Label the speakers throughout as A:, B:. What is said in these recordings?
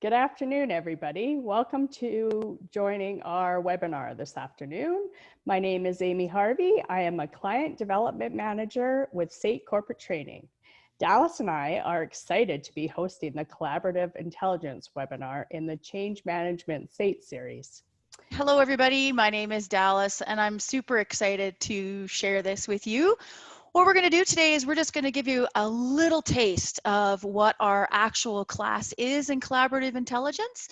A: Good afternoon, everybody. Welcome to joining our webinar this afternoon. My name is Amy Harvey. I am a Client Development Manager with SAIT Corporate Training. Dallas and I are excited to be hosting the Collaborative Intelligence webinar in the Change Management SAIT series.
B: Hello, everybody. My name is Dallas, and I'm super excited to share this with you. What we're going to do today is we're just going to give you a little taste of what our actual class is in collaborative intelligence,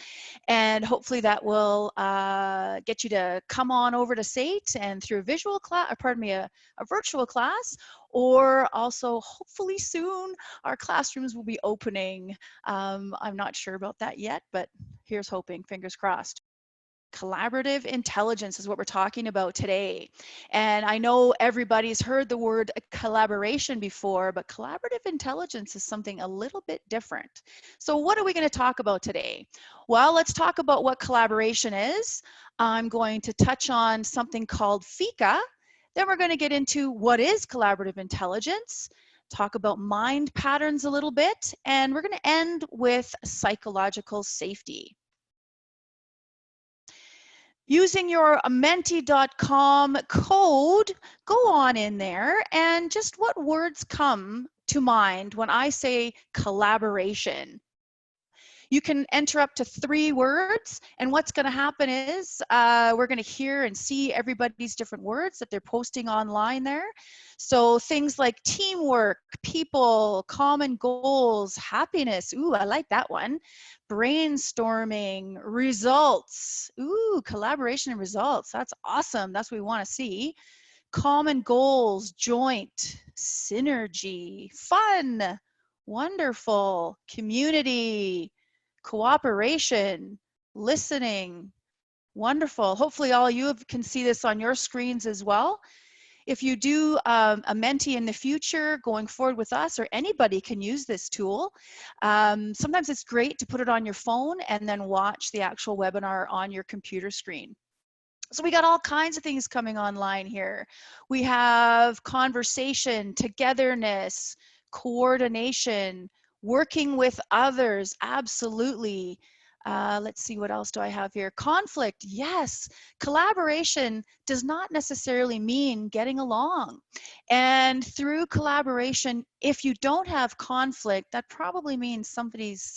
B: and hopefully that will get you to come on over to SAIT and through a visual class, a virtual class, or also hopefully soon our classrooms will be opening. I'm not sure about that yet, but here's hoping, fingers crossed. Collaborative intelligence is what we're talking about today. And I know everybody's heard the word collaboration before, but collaborative intelligence is something a little bit different. So what are we going to talk about today? Well, let's talk about what collaboration is. I'm going to touch on something called FICA. Then we're going to get into what is collaborative intelligence, talk about mind patterns a little bit, and we're going to end with psychological safety. Using your menti.com code, go on in there and just what words come to mind when I say collaboration. You can enter up to 3 words, and what's going to happen is we're going to hear and see everybody's different words that they're posting online there. So things like teamwork, people, common goals, happiness. Ooh, I like that one. Brainstorming, results. Ooh, collaboration and results. That's awesome. That's what we want to see. Common goals, joint, synergy, fun, wonderful, community, cooperation, listening, wonderful. Hopefully all you can see this on your screens as well. If you do a Menti in the future going forward with us, or anybody can use this tool, sometimes it's great to put it on your phone and then watch the actual webinar on your computer screen. So we got all kinds of things coming online here. We have conversation, togetherness, coordination, working with others, absolutely. Let's see, what else do I have here? Conflict, yes. Collaboration does not necessarily mean getting along. And through collaboration, if you don't have conflict, that probably means somebody's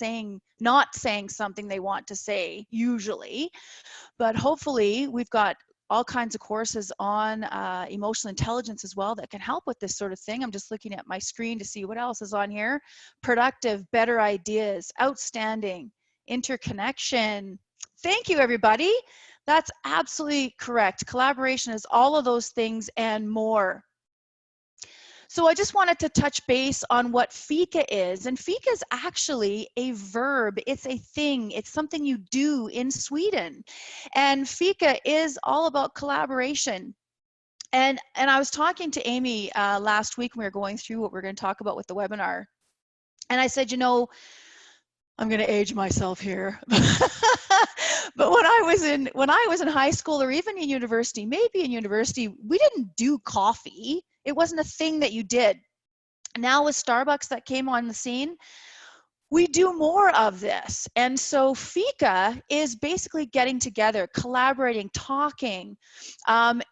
B: not saying something they want to say, usually. But hopefully we've got all kinds of courses on emotional intelligence as well that can help with this sort of thing. I'm just looking at my screen to see what else is on here. Productive, better ideas, outstanding, interconnection. Thank you, everybody. That's absolutely correct. Collaboration is all of those things and more. So I just wanted to touch base on what FICA is. And FICA is actually a verb. It's a thing. It's something you do in Sweden. And FICA is all about collaboration. And I was talking to Amy last week when we were going through what we're going to talk about with the webinar. And I said, you know, I'm going to age myself here. But when I was in high school or even in university, maybe in university, we didn't do coffee. It wasn't a thing that you did. Now with Starbucks that came on the scene, we do more of this. And so FICA is basically getting together, collaborating, talking.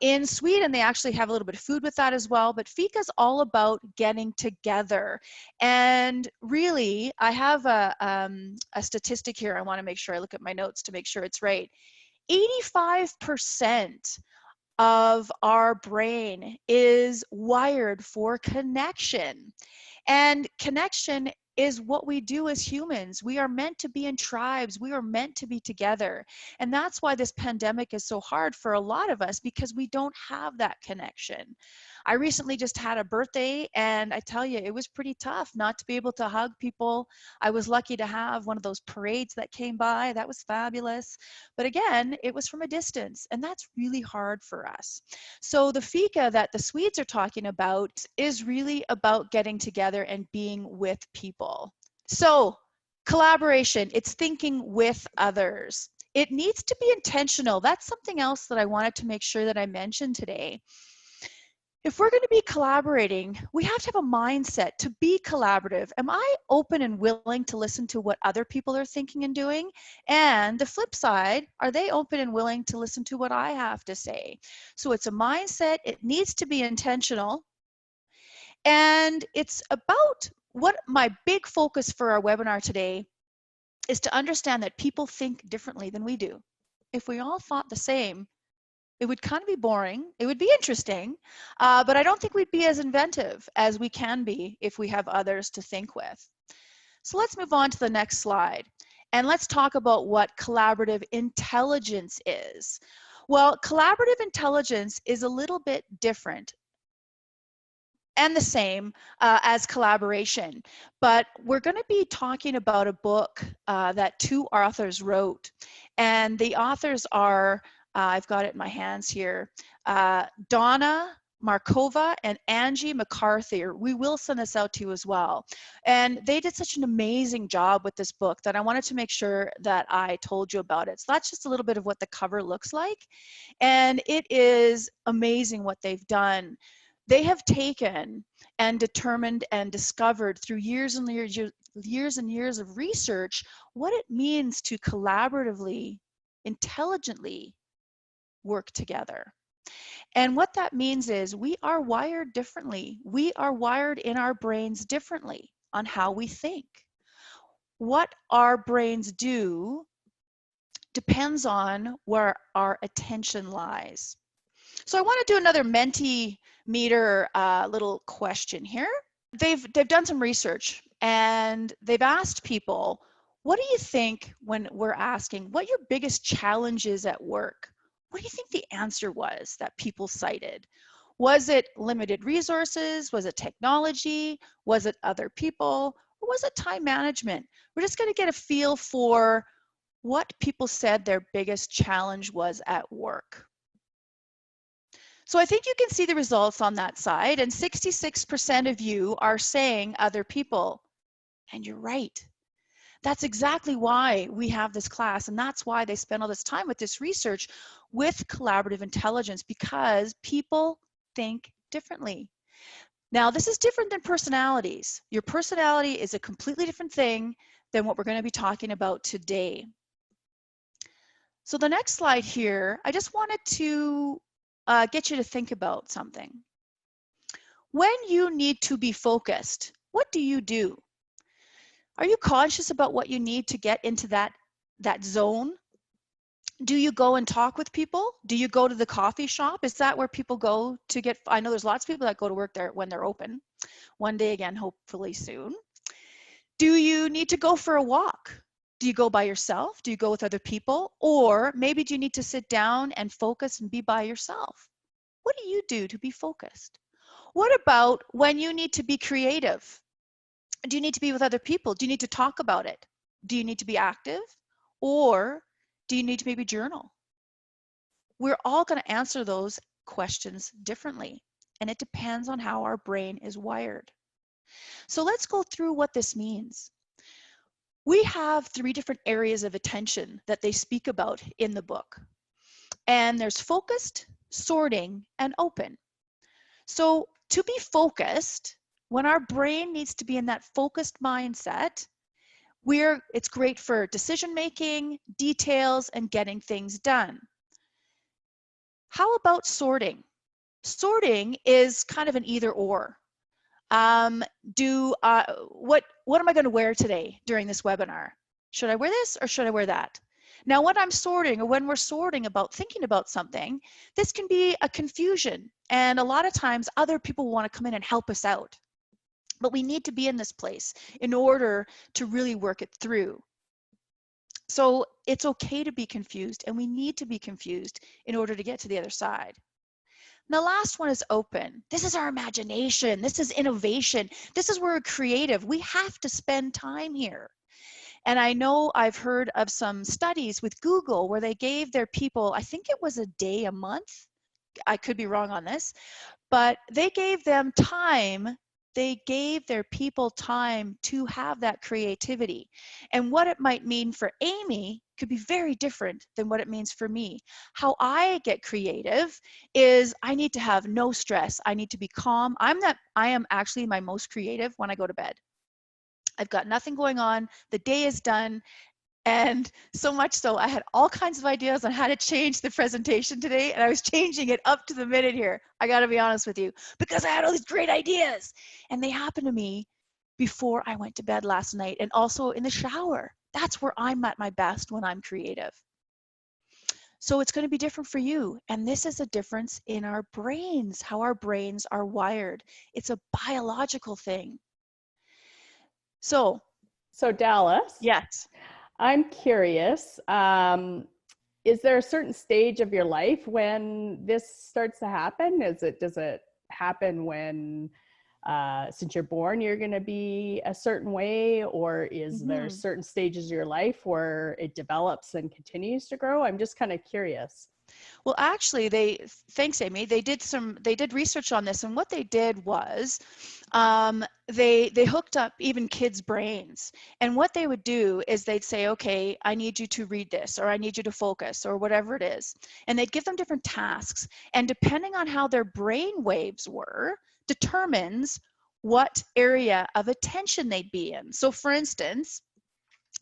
B: In Sweden, they actually have a little bit of food with that as well, but FICA is all about getting together. And really, I have a statistic here. I want to make sure I look at my notes to make sure it's right. 85% of our brain is wired for connection. And connection is what we do as humans. We are meant to be in tribes. We are meant to be together. And that's why this pandemic is so hard for a lot of us, because we don't have that connection. I recently just had a birthday, and I tell you, it was pretty tough not to be able to hug people. I was lucky to have one of those parades that came by. That was fabulous. But again, it was from a distance, and that's really hard for us. So the FICA that the Swedes are talking about is really about getting together and being with people. So collaboration, it's thinking with others. It needs to be intentional. That's something else that I wanted to make sure that I mentioned today. If we're going to be collaborating, we have to have a mindset to be collaborative. Am I open and willing to listen to what other people are thinking and doing? And the flip side, are they open and willing to listen to what I have to say? So it's a mindset. It needs to be intentional. And it's about what my big focus for our webinar today is to understand that people think differently than we do. If we all thought the same, it would kind of be boring. It would be interesting, but I don't think we'd be as inventive as we can be if we have others to think with. So let's move on to the next slide. And let's talk about what collaborative intelligence is. Well, collaborative intelligence is a little bit different and the same as collaboration. But we're going to be talking about a book that two authors wrote. And the authors are, I've got it in my hands here, Donna Markova and Angie McCarthy. We will send this out to you as well. And they did such an amazing job with this book that I wanted to make sure that I told you about it. So that's just a little bit of what the cover looks like. And it is amazing what they've done. They have taken and determined and discovered through years and years of research what it means to collaboratively, intelligently work together. And what that means is we are wired differently. We are wired in our brains differently on how we think. What our brains do depends on where our attention lies. So I want to do another Mentimeter little question here. They've done some research and they've asked people, what do you think when we're asking what your biggest challenge is at work? What do you think the answer was that people cited? Was it limited resources? Was it technology? Was it other people? Or was it time management? We're just going to get a feel for what people said their biggest challenge was at work. So I think you can see the results on that side, and 66% of you are saying other people. And you're right. That's exactly why we have this class, and that's why they spend all this time with this research with collaborative intelligence, because people think differently. Now, this is different than personalities. Your personality is a completely different thing than what we're going to be talking about today. So the next slide here, I just wanted to get you to think about something. When you need to be focused, what do you do? Are you conscious about what you need to get into that zone? Do you go and talk with people? Do you go to the coffee shop? Is that where people go to get, I know there's lots of people that go to work there when they're open. One day again, hopefully soon. Do you need to go for a walk? Do you go by yourself? Do you go with other people? Or maybe do you need to sit down and focus and be by yourself? What do you do to be focused? What about when you need to be creative? Do you need to be with other people? Do you need to talk about it? Do you need to be active? Or do you need to maybe journal? We're all going to answer those questions differently, and it depends on how our brain is wired. So let's go through what this means. We have 3 different areas of attention that they speak about in the book. And there's focused, sorting, and open. So to be focused, when our brain needs to be in that focused mindset, it's great for decision making, details, and getting things done. How about sorting? Sorting is kind of an either or. What am I going to wear today during this webinar? Should I wear this or should I wear that? Now, when I'm sorting, or when we're sorting about thinking about something, this can be a confusion. And a lot of times other people want to come in and help us out. But we need to be in this place in order to really work it through. So it's okay to be confused, and we need to be confused in order to get to the other side. And the last one is open. This is our imagination. This is innovation. This is where we're creative. We have to spend time here. And I know I've heard of some studies with Google where they gave their people, I think it was a day a month. I could be wrong on this, but they gave them time they gave their people time to have that creativity. And what it might mean for Amy could be very different than what it means for me. How I get creative is I need to have no stress. I need to be calm. I am actually my most creative when I go to bed. I've got nothing going on. The day is done. And so much so, I had all kinds of ideas on how to change the presentation today, and I was changing it up to the minute here. I got to be honest with you, because I had all these great ideas, and they happened to me before I went to bed last night, and also in the shower. That's where I'm at my best, when I'm creative. So it's going to be different for you, and this is a difference in our brains, how our brains are wired. It's a biological thing. So
A: Dallas,
B: yes.
A: I'm curious, is there a certain stage of your life when this starts to happen? Does it happen when, since you're born, you're going to be a certain way, or is there certain stages of your life where it develops and continues to grow? I'm just kind of curious.
B: Well, actually, thanks, Amy. They did research on this, and what they did was, they hooked up even kids' brains, and what they would do is they'd say, okay, I need you to read this, or I need you to focus, or whatever it is, and they'd give them different tasks, and depending on how their brain waves were, determines what area of attention they'd be in. So, for instance,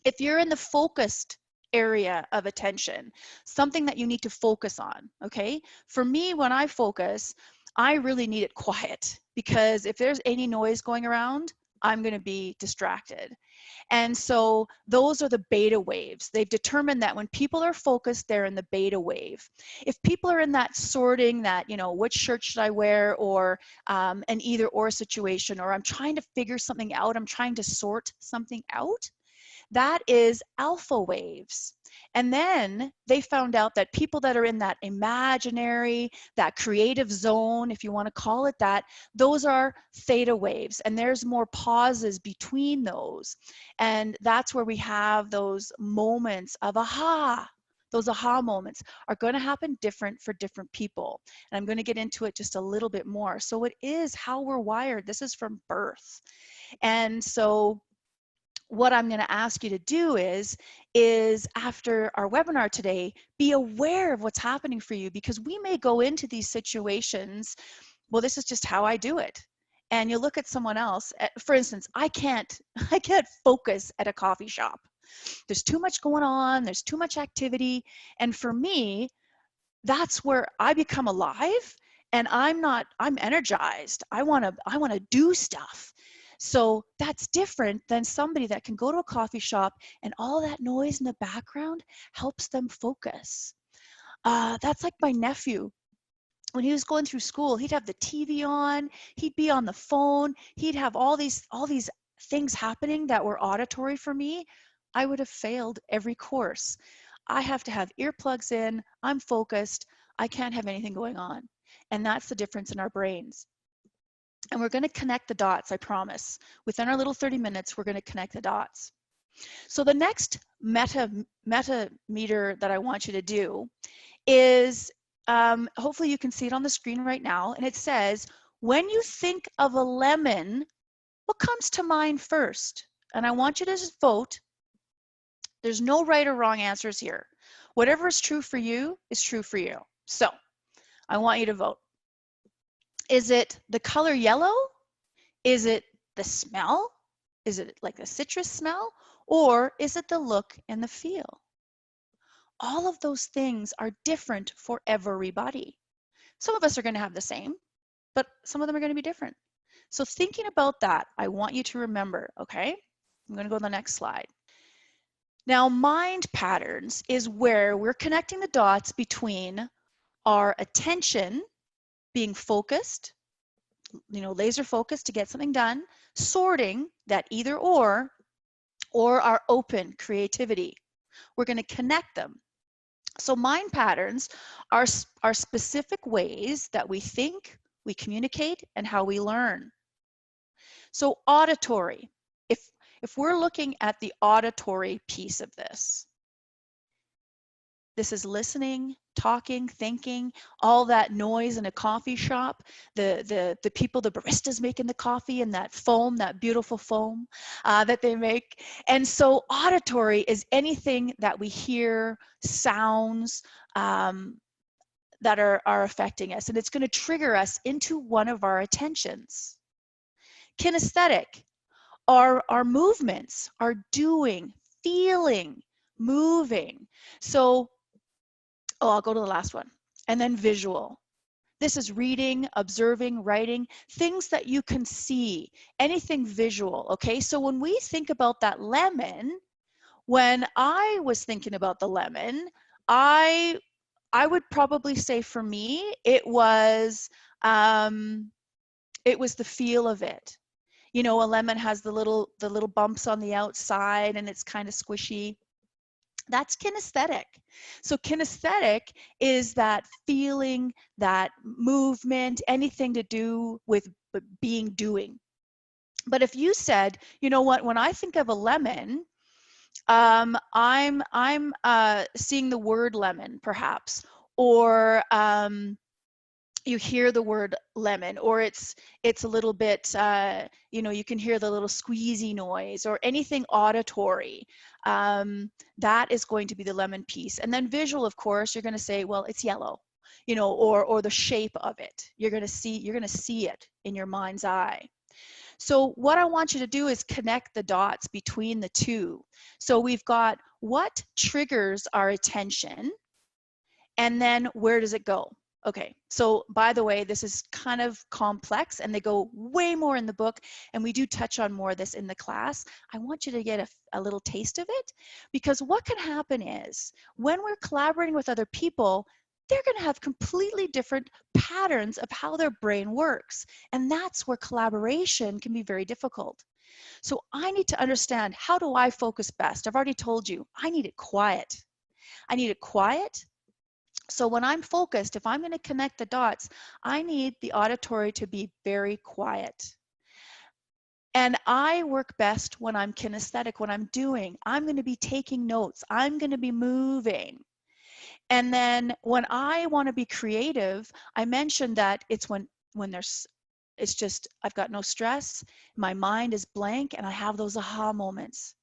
B: if you're in the focused area of attention, something that you need to focus on, okay? For me, when I focus, I really need it quiet, because if there's any noise going around, I'm going to be distracted. And so those are the beta waves. They've determined that when people are focused, they're in the beta wave. If people are in that sorting, that, which shirt should I wear, or an either or situation, or I'm trying to figure something out, I'm trying to sort something out, that is alpha waves. And then they found out that people that are in that imaginary, that creative zone, if you want to call it that, those are theta waves. And there's more pauses between those. And that's where we have those moments of aha. Those aha moments are going to happen different for different people. And I'm going to get into it just a little bit more. So it is how we're wired. This is from birth. And so what I'm going to ask you to do is after our webinar today, be aware of what's happening for you, because we may go into these situations, well, this is just how I do it. And you look at someone else, for instance, I can't focus at a coffee shop. There's too much going on, there's too much activity. And for me, that's where I become alive, and I'm energized. I want to do stuff. So that's different than somebody that can go to a coffee shop and all that noise in the background helps them focus. That's like my nephew. When he was going through school, he'd have the TV on, he'd be on the phone, he'd have all these things happening that were auditory for me. I would have failed every course. I have to have earplugs in, I'm focused, I can't have anything going on. And that's the difference in our brains. And we're going to connect the dots, I promise. Within our little 30 minutes, we're going to connect the dots. So the next meta meter that I want you to do is, hopefully you can see it on the screen right now, and it says, when you think of a lemon, what comes to mind first? And I want you to just vote. There's no right or wrong answers here. Whatever is true for you is true for you. So I want you to vote. Is it the color yellow? Is it the smell? Is it like the citrus smell? Or is it the look and the feel? All of those things are different for everybody. Some of us are going to have the same, but some of them are going to be different. So thinking about that, I want you to remember, okay? I'm going to go to the next slide. Now, mind patterns is where we're connecting the dots between our attention, being focused, laser focused to get something done, sorting, that either or our open creativity. We're going to connect them. So mind patterns are specific ways that we think, we communicate, and how we learn. So auditory, if we're looking at the auditory piece of this, This is listening, talking, thinking, all that noise in a coffee shop, the people, the baristas making the coffee and that foam, that beautiful foam that they make. And so auditory is anything that we hear, sounds that are affecting us, and it's going to trigger us into one of our attentions. Kinesthetic are our movements, our doing, feeling, moving. So, I'll go to the last one. And then visual. This is reading, observing, writing, things that you can see, anything visual, okay? So when we think about that lemon, when I was thinking about the lemon, I would probably say for me, it was the feel of it. You know, a lemon has the little bumps on the outside and it's kind of squishy. That's kinesthetic. So kinesthetic is that feeling, that movement, anything to do with doing. But if you said, you know what, when I think of a lemon, I'm seeing the word lemon perhaps, or you hear the word lemon, or it's a little bit, you know, you can hear the little squeezy noise or anything auditory. That is going to be the lemon piece. And then visual, of course, you're going to say, well, it's yellow, you know, or the shape of it. You're going to see it in your mind's eye. So what I want you to do is connect the dots between the two. So we've got what triggers our attention, and then where does it go? Okay, so by the way, this is kind of complex and they go way more in the book, and we do touch on more of this in the class. I want you to get a little taste of it, because what can happen is when we're collaborating with other people, they're going to have completely different patterns of how their brain works. And that's where collaboration can be very difficult. So I need to understand, how do I focus best? I've already told you, I need it quiet. I need it quiet. So when I'm focused, if I'm going to connect the dots, I need the auditory to be very quiet. And I work best when I'm kinesthetic, when I'm doing. I'm going to be taking notes. I'm going to be moving. And then when I want to be creative, I mentioned that it's when it's just, I've got no stress, my mind is blank, and I have those aha moments.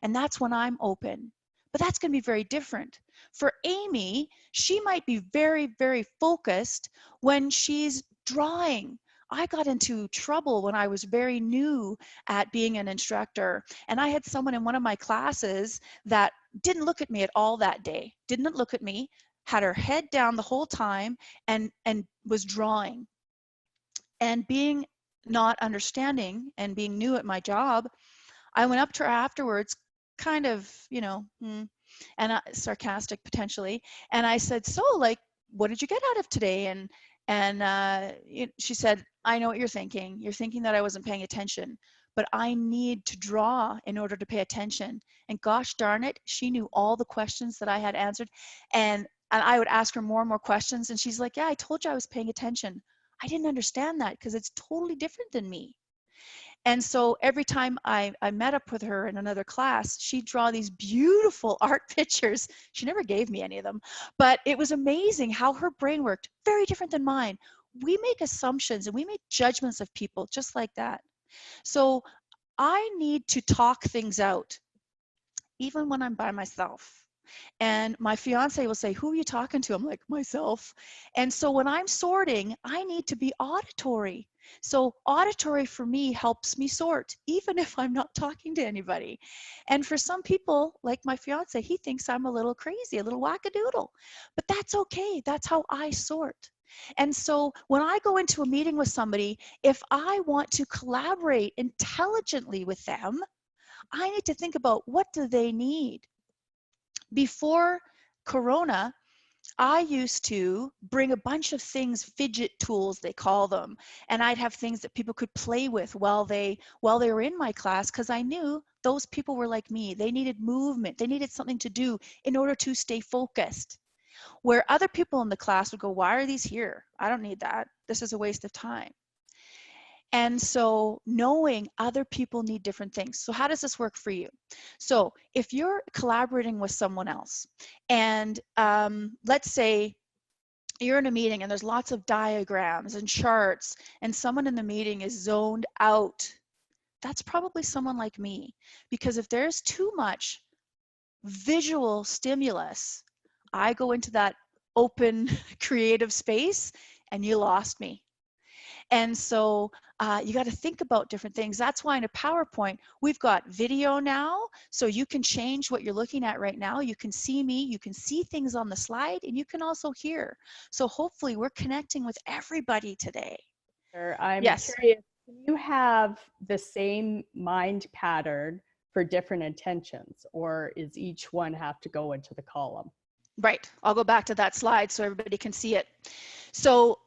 B: And that's when I'm open. But that's going to be very different. For Amy, she might be very, very focused when she's drawing. I got into trouble when I was very new at being an instructor. And I had someone in one of my classes that didn't look at me at all that day, didn't look at me, had her head down the whole time, and was drawing. And being not understanding and being new at my job, I went up to her afterwards, kind of, you know, and sarcastic potentially, and I said, so, like, what did you get out of today? And she said, I know what you're thinking. You're thinking that I wasn't paying attention, but I need to draw in order to pay attention. And gosh darn it, she knew all the questions that I had answered, and I would ask her more and more questions, and she's like, yeah, I told you I was paying attention. I didn't understand that because it's totally different than me. And so every time I met up with her in another class, she'd draw these beautiful art pictures. She never gave me any of them, but it was amazing how her brain worked, very different than mine. We make assumptions and we make judgments of people just like that. So I need to talk things out, even when I'm by myself. And my fiance will say, who are you talking to? I'm like, myself. And so when I'm sorting, I need to be auditory. So auditory for me helps me sort, even if I'm not talking to anybody. And for some people, like my fiance, he thinks I'm a little crazy, a little wackadoodle. But that's okay. That's how I sort. And so when I go into a meeting with somebody, if I want to collaborate intelligently with them, I need to think about, what do they need? Before Corona, I used to bring a bunch of things, fidget tools they call them, and I'd have things that people could play with while they were in my class, because I knew those people were like me. They needed movement. They needed something to do in order to stay focused. Where other people in the class would go, why are these here? I don't need that. This is a waste of time. And so knowing other people need different things. So how does this work for you? So if you're collaborating with someone else, and let's say you're in a meeting and there's lots of diagrams and charts, and someone in the meeting is zoned out, that's probably someone like me. Because if there's too much visual stimulus, I go into that open creative space and you lost me. And so you got to think about different things. That's why in a PowerPoint, we've got video now, so you can change what you're looking at right now. You can see me, you can see things on the slide, and you can also hear. So hopefully we're connecting with everybody today.
A: I'm
B: Yes.
A: curious, do you have the same mind pattern for different intentions, or is each one have to go into the column?
B: Right. I'll go back to that slide so everybody can see it. So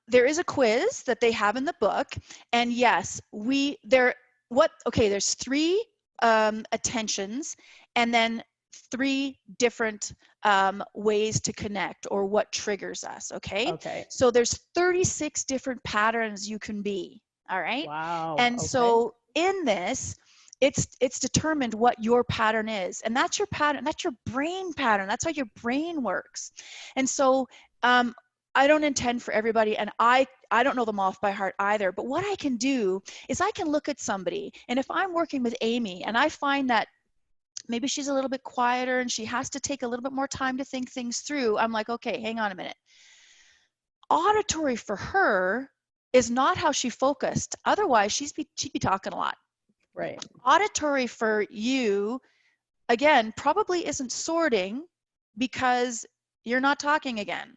B: there is a quiz that they have in the book, and yes, there's 3 attentions, and then 3 different ways to connect, or what triggers us. Okay. So there's 36 different patterns you can be. All right.
A: Wow.
B: And so in this, it's determined what your pattern is, and that's your pattern. That's your brain pattern. That's how your brain works. And so I don't intend for everybody, and I don't know them off by heart either, but what I can do is I can look at somebody, and if I'm working with Amy and I find that maybe she's a little bit quieter and she has to take a little bit more time to think things through, I'm like, okay, hang on a minute. Auditory for her is not how she focused. Otherwise, she'd be talking a lot.
A: Right.
B: Auditory for you, again, probably isn't sorting because you're not talking again.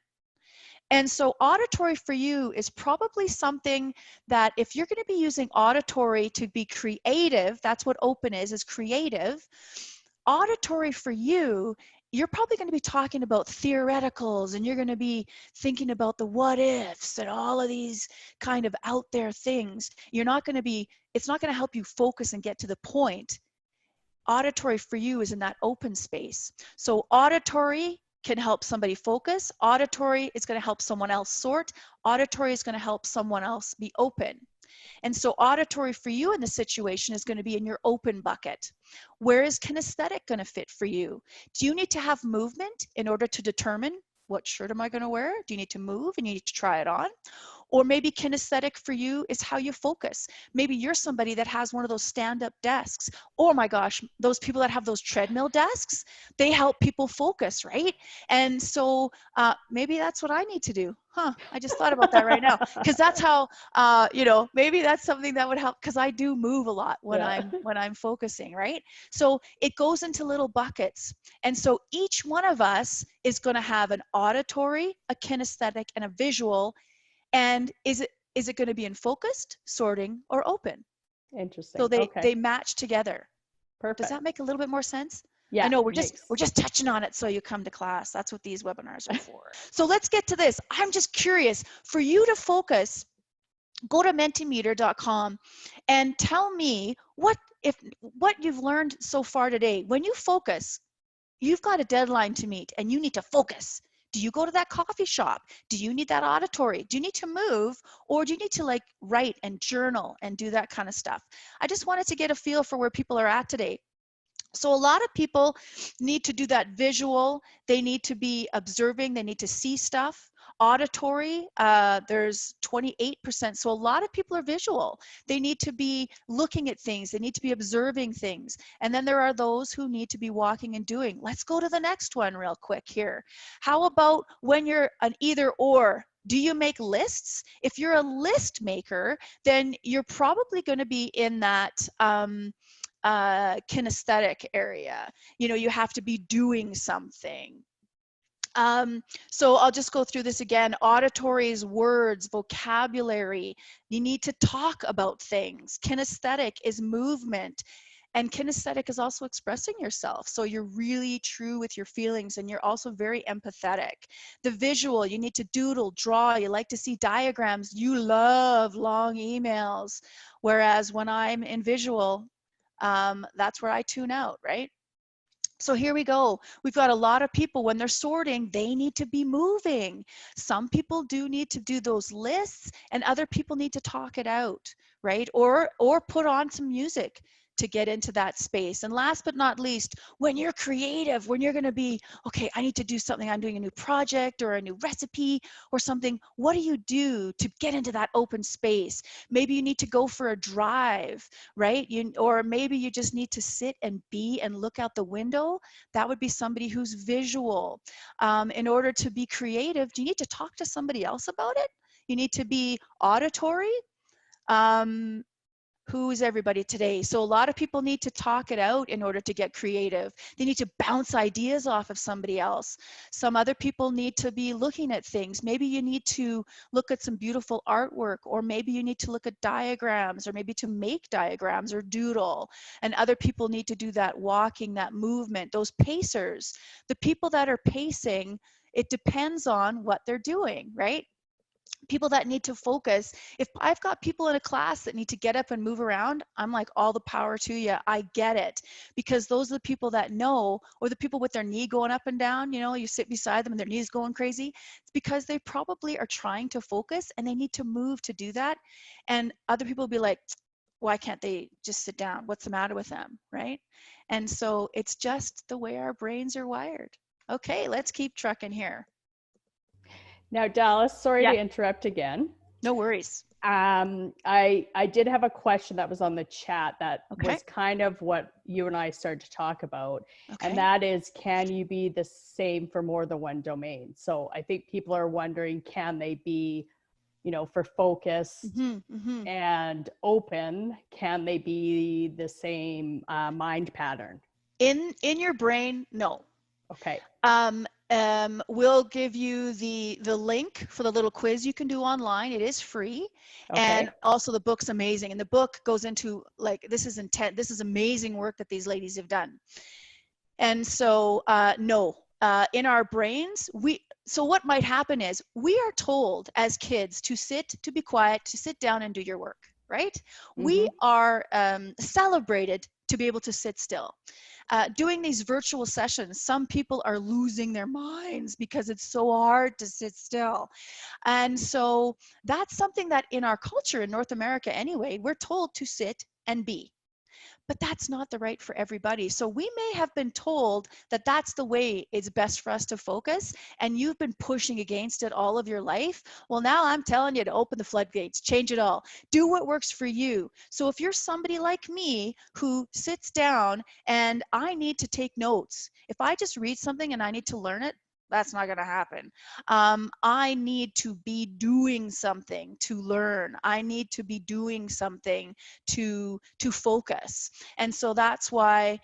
B: And so auditory for you is probably something that if you're going to be using auditory to be creative, that's what open is creative. Auditory for you, you're probably going to be talking about theoreticals, and you're going to be thinking about the what ifs and all of these kind of out there things. It's not going to help you focus and get to the point. Auditory for you is in that open space. So auditory can help somebody focus. Auditory is going to help someone else sort. Auditory is going to help someone else be open. And so auditory for you in the situation is going to be in your open bucket. Where is kinesthetic going to fit for you? Do you need to have movement in order to determine what shirt am I going to wear? Do you need to move and you need to try it on? Or maybe kinesthetic for you is how you focus. Maybe you're somebody that has one of those stand-up desks. Oh my gosh, those people that have those treadmill desks, they help people focus, right? And so maybe that's what I need to do. I just thought about that right now, because that's how, maybe that's something that would help, because I do move a lot when I'm focusing, right? So it goes into little buckets. And so each one of us is going to have an auditory, a kinesthetic, and a visual. And is it going to be in focused, sorting, or open?
A: Interesting.
B: So they match together.
A: Perfect.
B: Does that make a little bit more sense?
A: Yeah.
B: I know we're just touching on it so you come to class. That's what these webinars are for. So let's get to this. I'm just curious for you to focus. Go to mentimeter.com and tell me what you've learned so far today. When you focus, you've got a deadline to meet and you need to focus. Do you go to that coffee shop? Do you need that auditory? Do you need to move, or do you need to write and journal and do that kind of stuff? I just wanted to get a feel for where people are at today. So a lot of people need to do that visual. They need to be observing. They need to see stuff. Auditory, there's 28%. So a lot of people are visual. They need to be looking at things. They need to be observing things. And then there are those who need to be walking and doing. Let's go to the next one real quick here. How about when you're an either or? Do you make lists? If you're a list maker, then you're probably going to be in that kinesthetic area. You have to be doing something. So I'll just go through this again. Auditory is words, vocabulary. You need to talk about things. Kinesthetic is movement. And kinesthetic is also expressing yourself. So you're really true with your feelings, and you're also very empathetic. The visual, you need to doodle, draw. You like to see diagrams. You love long emails. Whereas when I'm in visual, that's where I tune out, right? So here we go. We've got a lot of people, when they're sorting, they need to be moving. Some people do need to do those lists, and other people need to talk it out, right? Or put on some music to get into that space. And last but not least, when you're creative, when you're going to be, okay, I need to do something, I'm doing a new project or a new recipe or something, what do you do to get into that open space? Maybe you need to go for a drive, right? Or maybe you just need to sit and be and look out the window. That would be somebody who's visual. In order to be creative, do you need to talk to somebody else about it? You need to be auditory. Who is everybody today? So a lot of people need to talk it out in order to get creative. They need to bounce ideas off of somebody else. Some other people need to be looking at things. Maybe you need to look at some beautiful artwork, or maybe you need to look at diagrams, or maybe to make diagrams or doodle. And other people need to do that walking, that movement, those pacers. The people that are pacing, it depends on what they're doing, right? People that need to focus. If I've got people in a class that need to get up and move around, I'm like, all the power to you. I get it. Because those are the people that know, or the people with their knee going up and down, you know, you sit beside them and their knees going crazy. It's because they probably are trying to focus and they need to move to do that. And other people will be like, why can't they just sit down? What's the matter with them, right? And so it's just the way our brains are wired. Okay, let's keep trucking here.
A: Now, Dallas, sorry
B: Yeah.
A: to interrupt again.
B: No worries.
A: I did have a question that was on the chat that
B: Okay.
A: was kind of what you and I started to talk about.
B: Okay.
A: And that is, can you be the same for more than one domain? So I think people are wondering, can they be, you know, for focus and open, can they be the same mind pattern?
B: In your brain, no.
A: Okay.
B: We'll give you the link for the little quiz you can do online. It is free.
A: Okay.
B: And also the book's amazing. And the book goes into, like, this is amazing work that these ladies have done. And so no, in our brains, so what might happen is we are told as kids to sit, to be quiet, to sit down and do your work, right? We are celebrated to be able to sit still. Doing these virtual sessions, some people are losing their minds because it's so hard to sit still. And so that's something that in our culture in North America anyway, we're told to sit and be. But that's not the right for everybody. So we may have been told that that's the way it's best for us to focus, and you've been pushing against it all of your life. Well, now I'm telling you to open the floodgates, change it all, do what works for you. So if you're somebody like me who sits down and I need to take notes, if I just read something and I need to learn it, that's not going to happen. I need to be doing something to learn. I need to be doing something to focus. And so that's why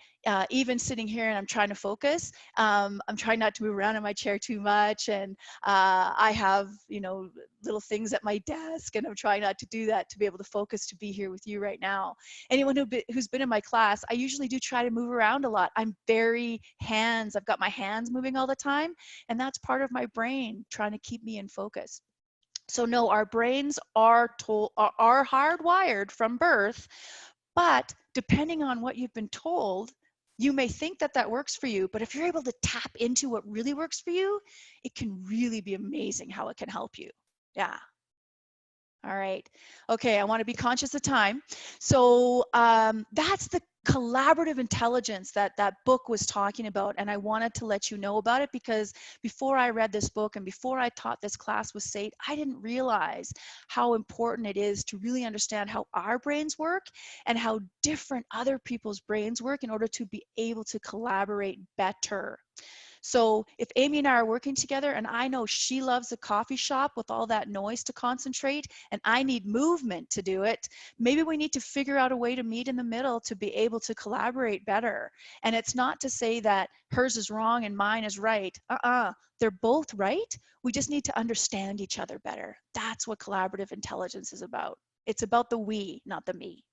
B: even sitting here and I'm trying to focus, I'm trying not to move around in my chair too much. And I have, you know, little things at my desk, and I'm trying not to do that to be able to focus, to be here with you right now. Anyone who's been in my class, I usually do try to move around a lot. I'm very I've got my hands moving all the time, and that's part of my brain trying to keep me in focus. So no, our brains are hardwired from birth, but depending on what you've been told, you may think that that works for you, but if you're able to tap into what really works for you, it can really be amazing how it can help you. Yeah. All right. Okay, I want to be conscious of time. So that's the collaborative intelligence that that book was talking about, and I wanted to let you know about it because before I read this book and before I taught this class with SAIT, I didn't realize how important it is to really understand how our brains work and how different other people's brains work in order to be able to collaborate better. So if Amy and I are working together and I know she loves a coffee shop with all that noise to concentrate and I need movement to do it, maybe we need to figure out a way to meet in the middle to be able to collaborate better. And it's not to say that hers is wrong and mine is right. They're both right. We just need to understand each other better. That's what collaborative intelligence is about. It's about the we, not the me.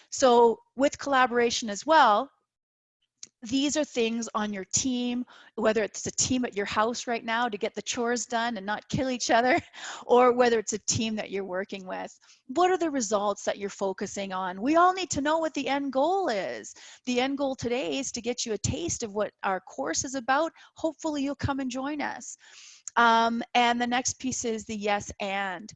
B: So with collaboration as well, These are things on your team, whether it's a team at your house right now to get the chores done and not kill each other, or whether it's a team that you're working with. What are the results that you're focusing on? We all need to know what the end goal is. The end goal today is to get you a taste of what our course is about. Hopefully you'll come and join us. And the next piece is the yes and.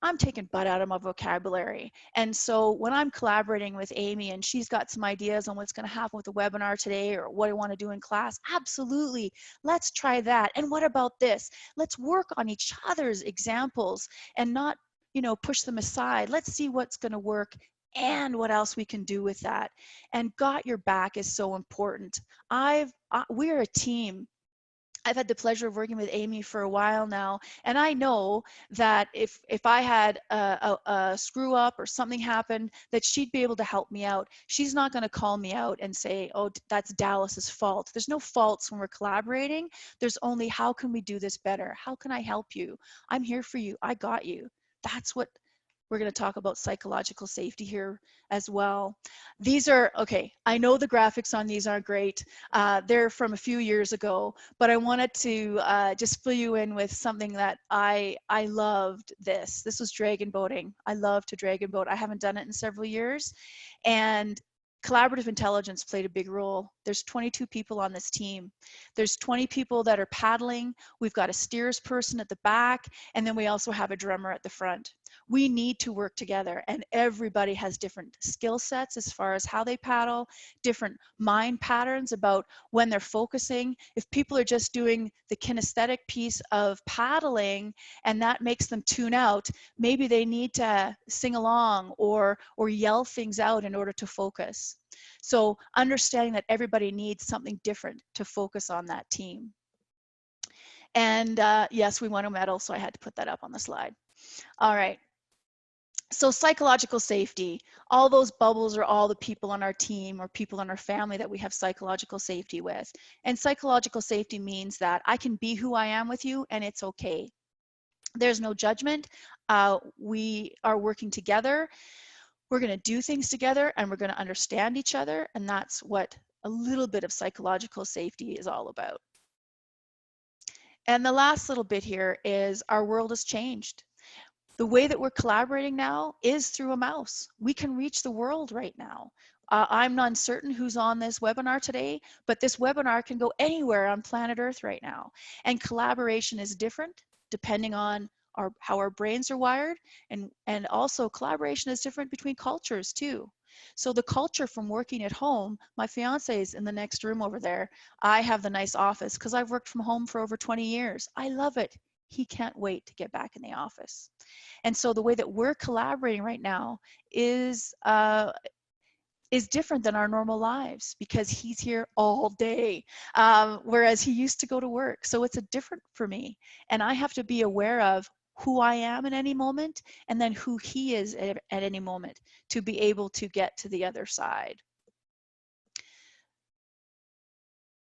B: I'm taking butt out of my vocabulary. And so when I'm collaborating with Amy and she's got some ideas on what's going to happen with the webinar today or what I want to do in class, absolutely, let's try that. And what about this? Let's work on each other's examples and not, push them aside. Let's see what's going to work and what else we can do with that. And got your back is so important. We're a team. I've had the pleasure of working with Amy for a while now, and I know that if I had a screw up or something happened, that she'd be able to help me out. She's not going to call me out and say, oh, that's Dallas's fault. There's no faults when we're collaborating. There's only, how can we do this better? How can I help you? I'm here for you. I got you. That's what we're going to talk about. Psychological safety here as well. These are, okay, I know the graphics on these aren't great. They're from a few years ago, but I wanted to just fill you in with something that I loved this. This was dragon boating. I love to dragon boat. I haven't done it in several years. And collaborative intelligence played a big role. There's 22 people on this team. There's 20 people that are paddling. We've got a steers person at the back, and then we also have a drummer at the front. We need to work together, and everybody has different skill sets as far as how they paddle, different mind patterns about when they're focusing. If people are just doing the kinesthetic piece of paddling and that makes them tune out, maybe they need to sing along or yell things out in order to focus. So understanding that everybody needs something different to focus on that team. And yes, we won a medal, so I had to put that up on the slide. All right. So psychological safety, all those bubbles are all the people on our team or people in our family that we have psychological safety with. And psychological safety means that I can be who I am with you and it's okay. There's no judgment. We are working together. We're going to do things together and we're going to understand each other. And that's what a little bit of psychological safety is all about. And the last little bit here is our world has changed. The way that we're collaborating now is through a mouse. We can reach the world right now. I'm uncertain who's on this webinar today, but this webinar can go anywhere on planet Earth right now. And collaboration is different depending on how our brains are wired. And also collaboration is different between cultures too. So the culture from working at home, my fiance is in the next room over there. I have the nice office because I've worked from home for over 20 years. I love it. He can't wait to get back in the office. And so the way that we're collaborating right now is different than our normal lives because he's here all day, whereas he used to go to work. So it's a different for me. And I have to be aware of who I am at any moment and then who he is at any moment to be able to get to the other side.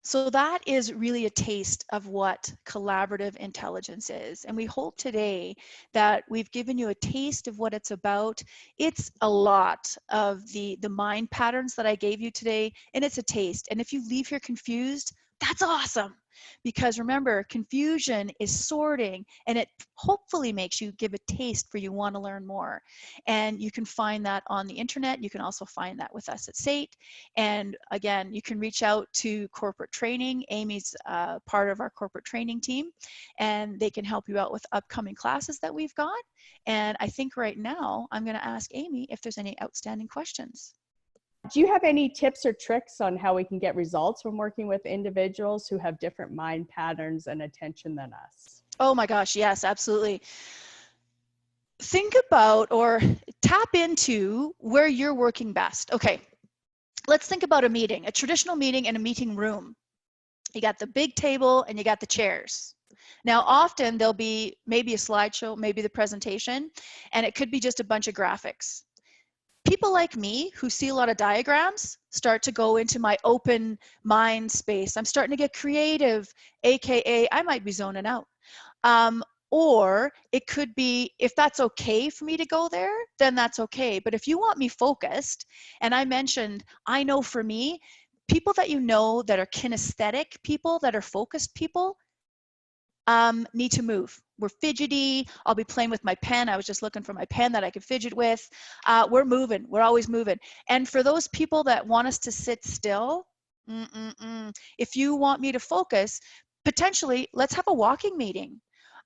B: So that is really a taste of what collaborative intelligence is. And we hope today that we've given you a taste of what it's about. It's a lot of the mind patterns that I gave you today, and it's a taste. And if you leave here confused, that's awesome. Because remember, confusion is sorting, and it hopefully makes you give a taste for you want to learn more. And you can find that on the internet. You can also find that with us at SAIT. And again, you can reach out to corporate training. Amy's part of our corporate training team, and they can help you out with upcoming classes that we've got. And I think right now, I'm going to ask Amy if there's any outstanding questions.
A: Do you have any tips or tricks on how we can get results when working with individuals who have different mind patterns and attention than us?
B: Oh my gosh, yes, absolutely. Think about or tap into where you're working best. Okay, let's think about a meeting, a traditional meeting in a meeting room. You got the big table and you got the chairs. Now, often there'll be maybe a slideshow, maybe the presentation, and it could be just a bunch of graphics. People like me who see a lot of diagrams start to go into my open mind space. I'm starting to get creative, AKA I might be zoning out. Or it could be, if that's okay for me to go there, then that's okay. But if you want me focused, and I mentioned, I know for me, people that you know that are kinesthetic people, that are focused people, need to move. We're fidgety. I'll be playing with my pen. I was just looking for my pen that I could fidget with. We're moving. We're always moving. And for those people that want us to sit still, if you want me to focus, potentially, let's have a walking meeting.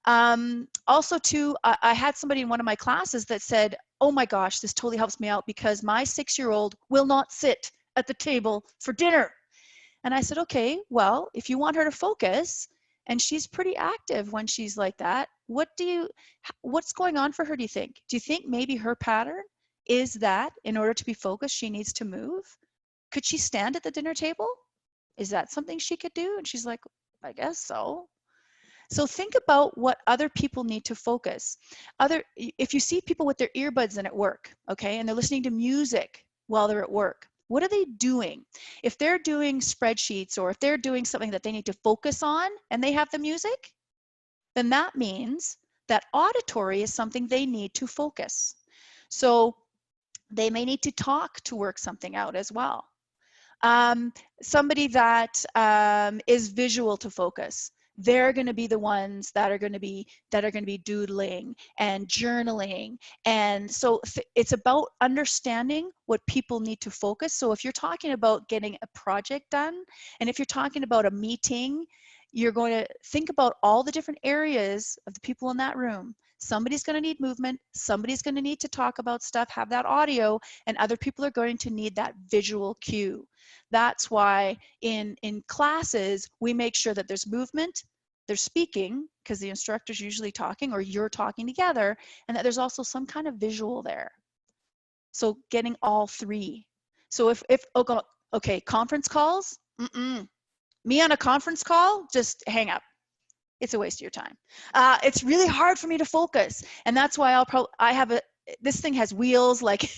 B: Also, too, I had somebody in one of my classes that said, oh my gosh, this totally helps me out because my 6-year-old will not sit at the table for dinner. And I said, okay, well, if you want her to focus, and she's pretty active when she's like that, what's going on for her, do you think? Do you think maybe her pattern is that in order to be focused, she needs to move? Could she stand at the dinner table? Is that something she could do? And she's like, I guess so. So think about what other people need to focus. If you see people with their earbuds in at work, okay, and they're listening to music while they're at work, what are they doing? If they're doing spreadsheets or if they're doing something that they need to focus on and they have the music, then that means that auditory is something they need to focus. So they may need to talk to work something out as well. Somebody that is visual to focus, they're going to be the ones that are going to be doodling and journaling. And so it's about understanding what people need to focus. So if you're talking about getting a project done, and if you're talking about a meeting, you're going to think about all the different areas of the people in that room. Somebody's going to need movement, somebody's going to need to talk about stuff, have that audio, and other people are going to need that visual cue. That's why in classes, we make sure that there's movement, there's speaking, because the instructor's usually talking or you're talking together, and that there's also some kind of visual there. So getting all three. So okay, conference calls, me on a conference call, just hang up. It's a waste of your time. It's really hard for me to focus. And that's why this thing has wheels like,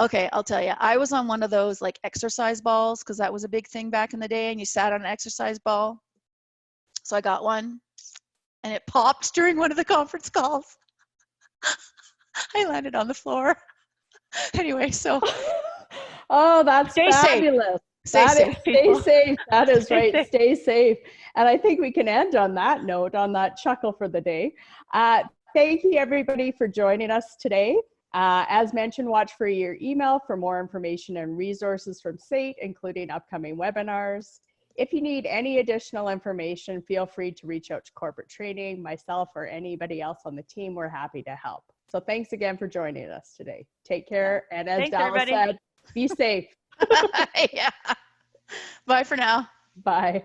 B: okay, I'll tell you, I was on one of those like exercise balls because that was a big thing back in the day and you sat on an exercise ball. So I got one and it popped during one of the conference calls. I landed on the floor. Anyway, so.
A: Oh, that's fabulous.
B: Stay safe.
A: Stay safe. That is right. Stay safe. And I think we can end on that note, on that chuckle for the day. Thank you, everybody, for joining us today. As mentioned, watch for your email for more information and resources from SAIT, including upcoming webinars. If you need any additional information, feel free to reach out to corporate training, myself, or anybody else on the team. We're happy to help. So thanks again for joining us today. Take care. And as Dallas said, be safe.
B: Yeah. Bye for now.
A: Bye.